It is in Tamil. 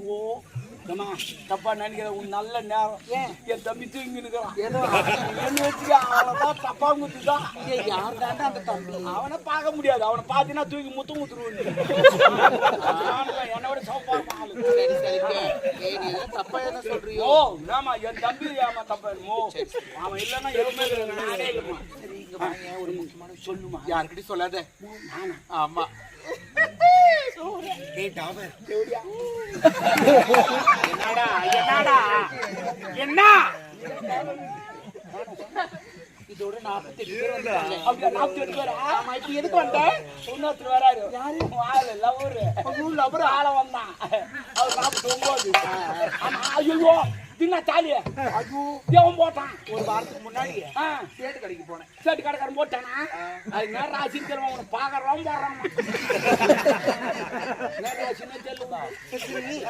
ஐயோ ஏமா தப்பா நினைக்கிற உன் நல்ல நேரம் என் தம்பி தூங்கினுக்கிறான் என்ன வச்சுக்க அவ்வளோதான் தப்பா குத்துதான் யார் தாண்டா அந்த தம்பி? அவனை பார்க்க முடியாது. அவனை பார்த்தீங்கன்னா தூக்கி முத்துருவான். என்னோட சோப்பாருமா தப்பா என்ன சொல்றியோ? ஓ ஆமா என் தம்பி ஆமா தப்பா அவன் இல்லைன்னா எதுவுமே நானே இல்லைமா. சரி இங்க வாங்க, ஒரு முக்கியமான சொல்லுமா. யாருக்கிட்ட சொல்லாத. நானா? ஆமா. என்னடா என்னடா என்ன இதோட 48 பேர் வந்தாங்க. அப்படியே 48 பேரா? ஆமா, இப்ப எதுக்கு வந்தேன்? இன்னொருத்தர் வராரு. யாரு? ஆளு லவரு. லவரு ஆள வந்தான். அவர் 49. ஆமா ஐயோ தின்னா தாலிய. ஐயோ தேவன் போட்டான். ஒரு வாரத்துக்கு முன்னாடி ஆ சேட்டு கடைக்கு போனேன். சேட்டு கடைக்காரன் போட்டானா? அது நேரம் ராசின்னு தெரியும். அவனை பார்க்கறவன் போடுறான். நேரம் ராசின்னு தெரியல.